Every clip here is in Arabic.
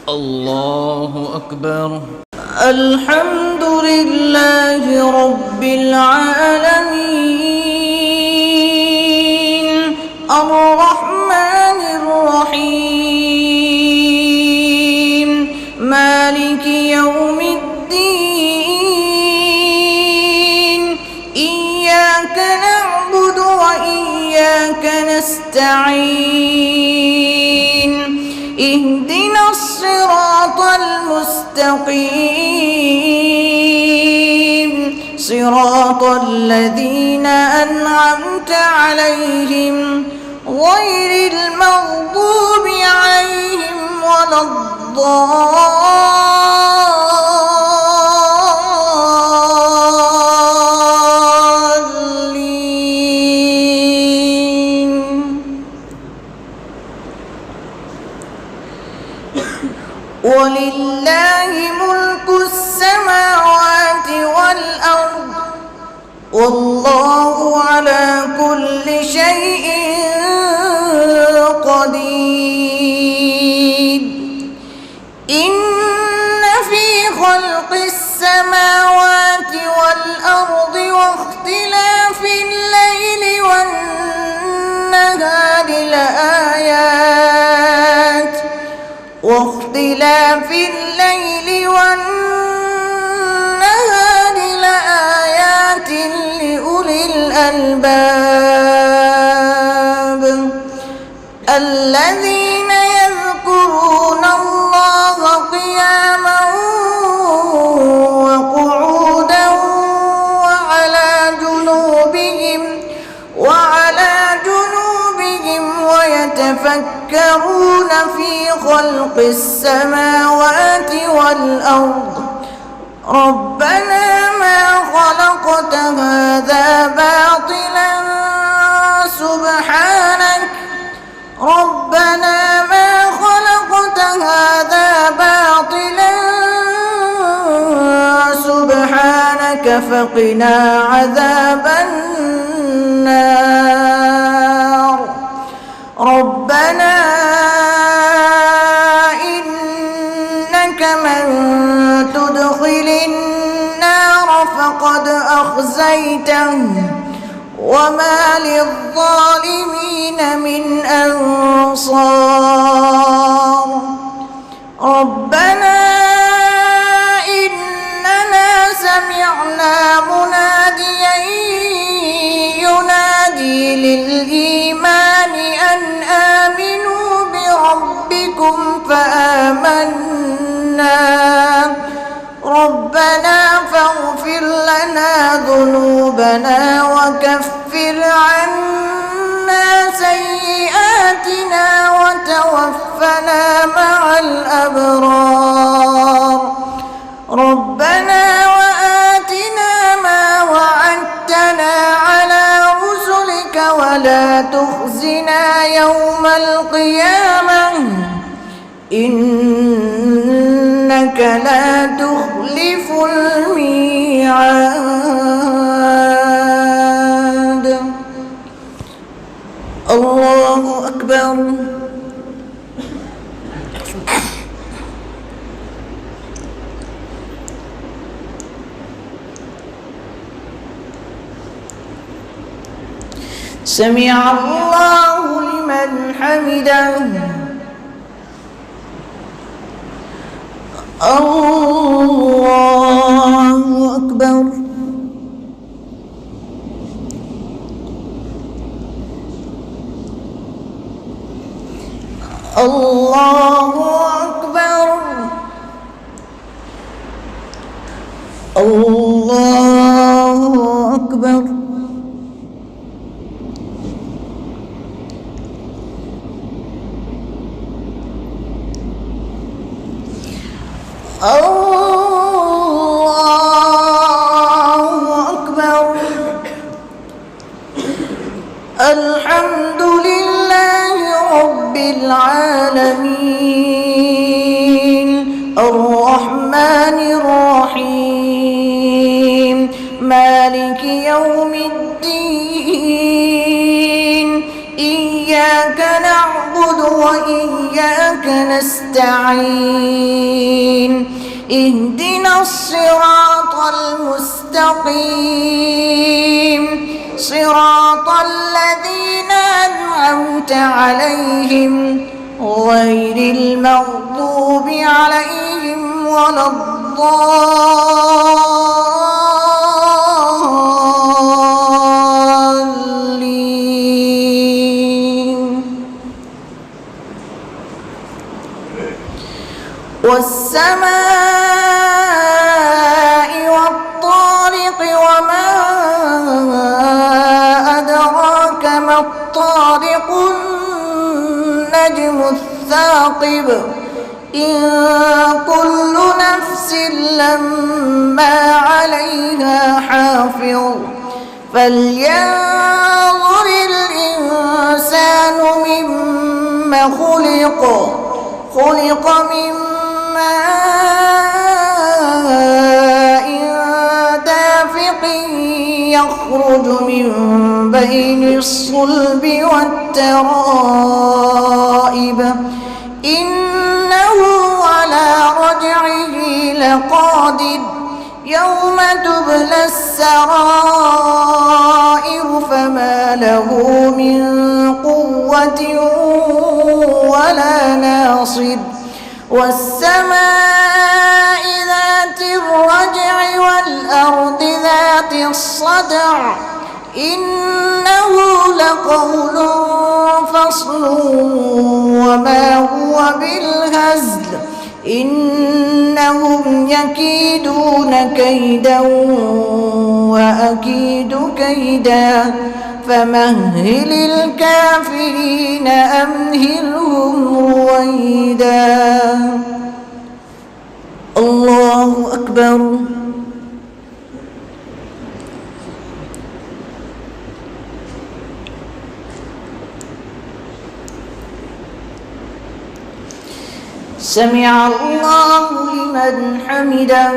الله أكبر. الحمد لله رب العالمين الرحمن الرحيم مالك يوم الدين إياك نعبد وإياك نستعين اهدنا الصراط المستقيم صراط الذين أنعمت عليهم غير المغضوب عليهم ولا الضالين. ولله ملك السماوات والأرض والله على كل شيء قدير. إن في خلق السماوات والأرض واختلاف الليل والنهار لآيات لأولي الألباب الذين يذكرون الله قياما وقعودا وعلى جنوبهم ويتفكرون في خلق السماوات والأرض ربنا ما خلقت هذا باطلا سبحانك فقنا عذاب النار. ربنا إنك من تدخل النار فقد أخزيته وما للظالمين من أنصار. ربنا إننا سمعنا مناديا ينادي للإيمان أن آمنوا بربكم فآمنا. ربنا فاغفر لنا ذنوبنا وكفر عنا سيئاتنا وتوفنا مع الأبرار. ربنا وآتنا ما وعدتنا على رسلك ولا تخزنا يوم القيامة إنك لا تخلف الميعاد. الله أكبر. سمع الله لمن حمده. الله أكبر. الله أكبر. الله أكبر. الله أكبر. الحمد لله رب العالمين الرحمن الرحيم مالك يوم الدين إياك نعبد وإياك نستعين نستعين اهدنا الصراط المستقيم صراط الذين أنعمت عليهم غير المغضوب عليهم ولا الضالين والسماء والطارق وما أدراك ما الطارق النجم الثاقب إن كل نفس لما عليها حافظ فلينظر الإنسان مما خلق من ماء دافق يخرج من بين الصلب والترائب إنه على رجعه لقادر يوم تبلى السرائر فما له من قوة ولا ناصر والسماء ذات الرجع والأرض ذات الصدع إنه لقول فصل وما هو بالهزل إنهم يكيدون كيدا وأكيد كيدا فمهل الكافرين أمهلهم رويدا الله أكبر سمع الله لمن حمده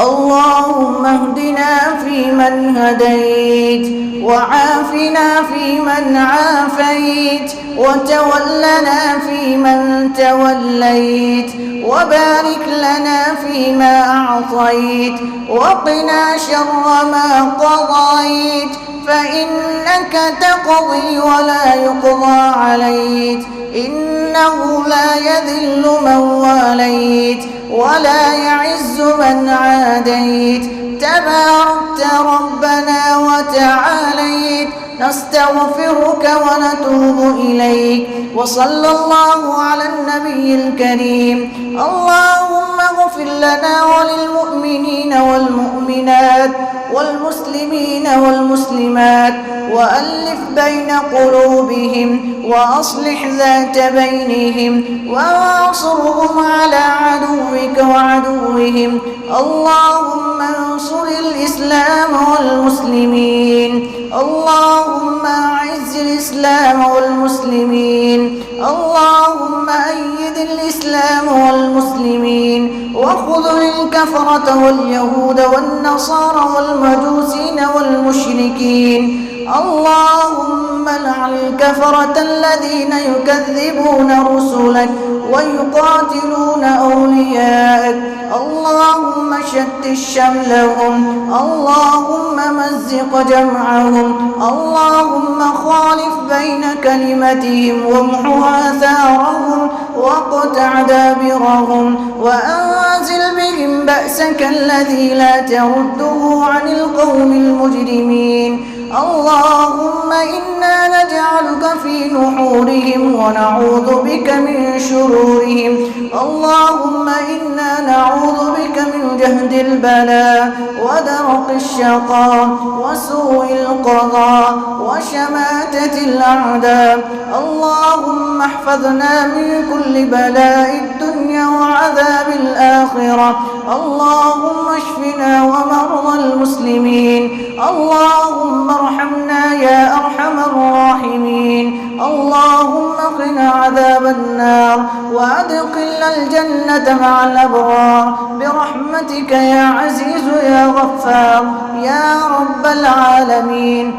اللهم اهدنا فيمن هديت وعافنا فيمن عافيت وتولنا فيمن توليت وبارك لنا فيما أعطيت وقنا شر ما قضيت فإنك تقضي ولا يقضى عليك إنه لا يذل من واليت ولا يعز من عاديت تباركت ربنا وتعاليت نستغفرك ونتوب إليك وصلى الله على النبي الكريم اللهم اغفر لنا وللمؤمنين والمؤمنات والمسلمين والمسلمات وألف بين قلوبهم وأصلح ذات بينهم وانصرهم على عدوك وعدوهم اللهم انصر الإسلام والمسلمين اللهم أعز الإسلام والمسلمين اللهم أيد الإسلام والمسلمين وخذل الكفرة واليهود والنصارى والمجوسين والمشركين اللهم لعن الكفرة الذين يكذبون رسلك ويقاتلون أولياءك اللهم شتت شملهم اللهم مزق جمعهم اللهم خالف بين كلمتهم وامحو آثارهم واقطع دابرهم وأنزل بهم بأسك الذي لا ترده عن القوم المجرمين اللهم إنا نجعلك في نحورهم ونعوذ بك من شرورهم اللهم إنا نعوذ بك من جهد البلاء ودرق الشقاء وسوء القضاء وشماتة الأعداء اللهم احفظنا من كل بلاء الدنيا وعذاب الآخرة اللهم اشفنا ومرضى المسلمين اللهم ارحمنا يا أرحم الراحمين اللهم قنا عذاب النار وأدخلنا الجنة مع الأبرار برحمتك يا عزيز يا غفار يا رب العالمين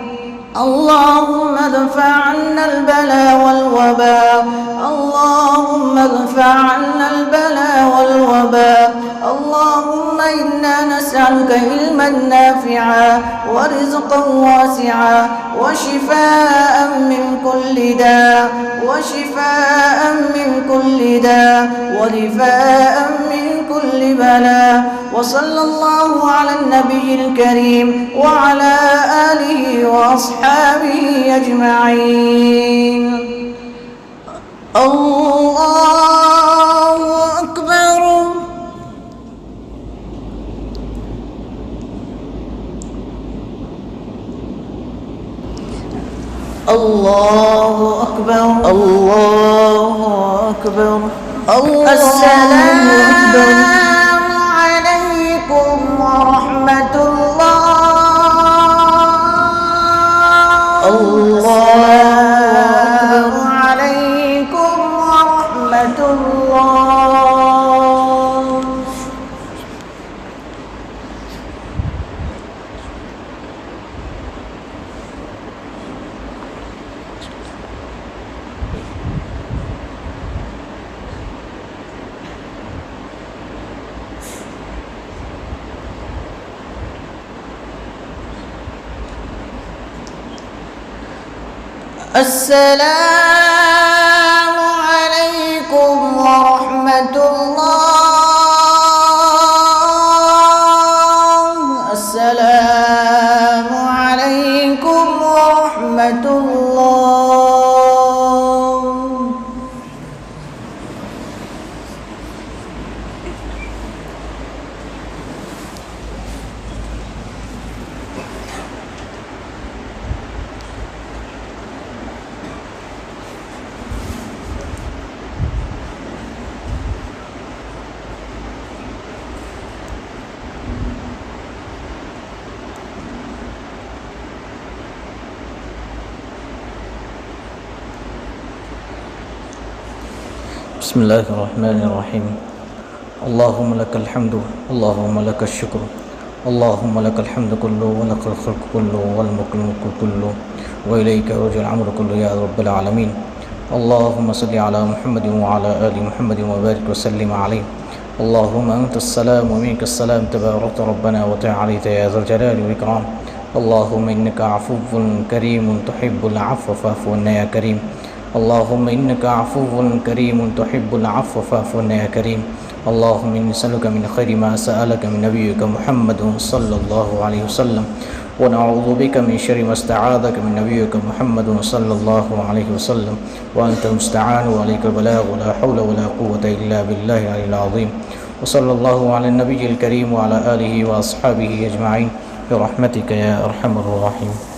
اللهم ادفع عنا البلاء والوباء اللهم ادفع عنا البلاء والوباء اللهم إنا نسألك علما نافعا ورزقا واسعا وشفاء من كل داء ورفاء من كل بلاء. وصلى الله على النبي الكريم وعلى آله وأصحابه أجمعين. الله أكبر. الله أكبر. الله أكبر. السلام عليكم ورحمة الله. السلام عليكم ورحمة الله. السلام عليكم ورحمة الله. السلام عليكم ورحمة الله. بسم الله الرحمن الرحيم. اللهم لك الحمد اللهم لك الشكر اللهم لك الحمد كله ولك الخلق كله والملك كله وإليك يرجع الأمر كله يا رب العالمين. اللهم صل على محمد وعلى آل محمد وبارك وسلم عليه. اللهم أنت السلام ومنك السلام تبارك ربنا وتعاليت يا ذا الجلال والإكرام. اللهم إنك عفو كريم تحب العفو فاعف عنا يا كريم. اللهم إنك عفو كريم تحب العفو فاعف عنا يا كريم. اللهم إني نسألك من خير ما سألك من نبيك محمد صلى الله عليه وسلم ونعوذ بك من شر ما استعاذك من نبيك محمد صلى الله عليه وسلم وأنت المستعان وعليك البلاغ ولا حول ولا قوة إلا بالله العلي العظيم. وصلى الله على النبي الكريم وعلى آله وأصحابه أجمعين برحمتك يا أرحم الراحمين.